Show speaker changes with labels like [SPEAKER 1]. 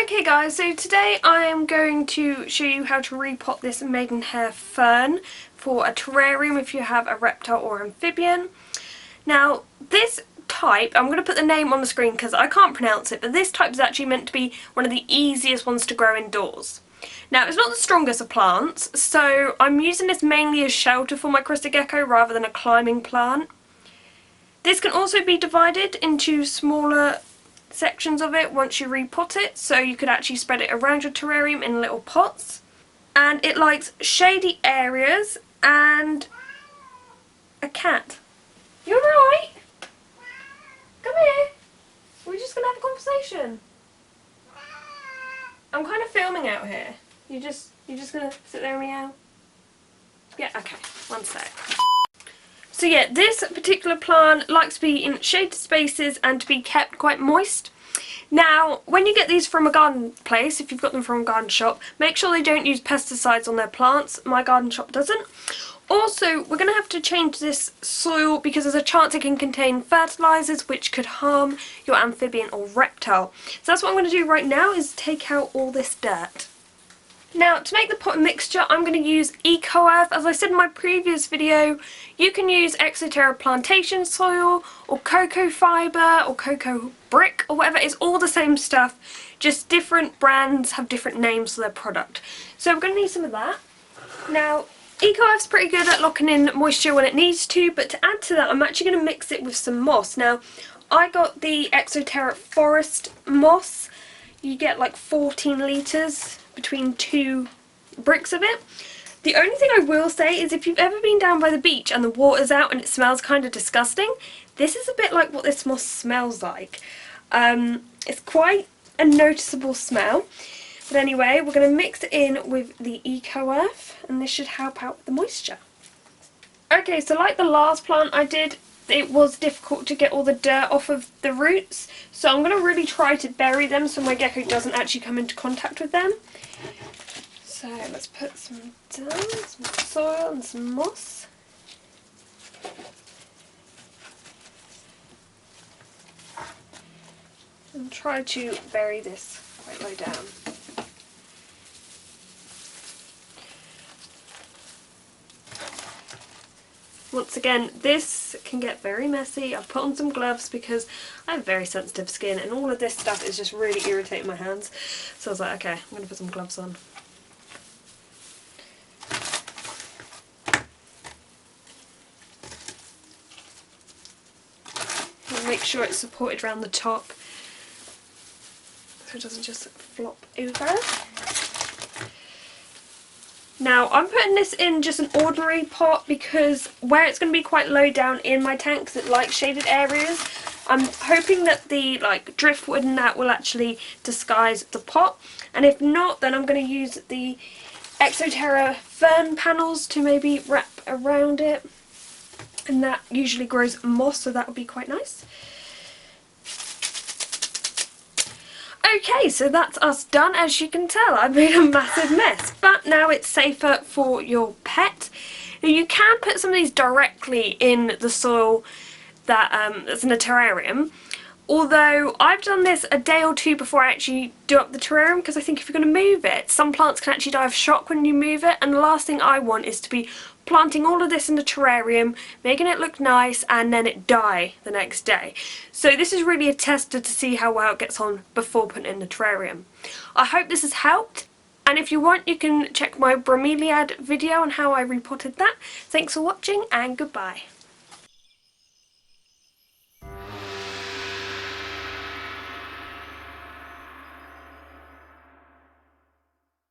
[SPEAKER 1] Okay guys, so today I am going to show you how to repot this Maidenhair Fern for a terrarium if you have a reptile or amphibian. Now this type, I'm going to put the name on the screen because I can't pronounce it, but this type is actually meant to be one of the easiest ones to grow indoors. Now it's not the strongest of plants, so I'm using this mainly as shelter for my crested gecko rather than a climbing plant. This can also be divided into smaller sections of it once you repot it, so you could actually spread it around your terrarium in little pots. And it likes shady areas and a cat. You alright? Come here. We're just gonna have a conversation. I'm kind of filming out here. You're just gonna sit there and meow? Yeah, okay, one sec. So yeah, this particular plant likes to be in shaded spaces and to be kept quite moist. Now, when you get these from a garden place, if you've got them from a garden shop, make sure they don't use pesticides on their plants. My garden shop doesn't. Also, we're going to have to change this soil because there's a chance it can contain fertilisers which could harm your amphibian or reptile. So that's what I'm going to do right now, is take out all this dirt. Now, to make the pot mixture, I'm going to use eco-earth. As I said in my previous video, you can use Exoterra plantation soil, or cocoa fibre, or cocoa brick, or whatever. It's all the same stuff, just different brands have different names for their product. So we're going to need some of that. Now, eco-earth's pretty good at locking in moisture when it needs to, but to add to that, I'm actually going to mix it with some moss. Now, I got the Exoterra forest moss. You get like 14 litres between 2 bricks of it. The only thing I will say is if you've ever been down by the beach and the water's out and it smells kind of disgusting, this is a bit like what this moss smells like. It's quite a noticeable smell. But anyway, we're going to mix it in with the eco-earth and this should help out with the moisture. Okay, so like the last plant I did, it was difficult to get all the dirt off of the roots, so I'm going to really try to bury them so my gecko doesn't actually come into contact with them. So let's put some down, some soil and some moss. And try to bury this quite low down. Once again, this can get very messy. I've put on some gloves because I have very sensitive skin and all of this stuff is just really irritating my hands. So I was like, okay, I'm going to put some gloves on. And make sure it's supported around the top so it doesn't just flop over. Now, I'm putting this in just an ordinary pot because where it's going to be quite low down in my tank because it likes shaded areas, I'm hoping that the driftwood and that will actually disguise the pot. And if not, then I'm going to use the Exoterra Fern panels to maybe wrap around it. And that usually grows moss, so that would be quite nice. Okay, so that's us done. As you can tell, I've made a massive mess, but now it's safer for your pet. Now you can put some of these directly in the soil that's in a terrarium, although I've done this a day or two before I actually do up the terrarium because I think if you're going to move it, some plants can actually die of shock when you move it, and the last thing I want is to be planting all of this in the terrarium, making it look nice, and then it die the next day. So this is really a tester to see how well it gets on before putting it in the terrarium. I hope this has helped, and if you want you can check my bromeliad video on how I repotted that. Thanks for watching and goodbye.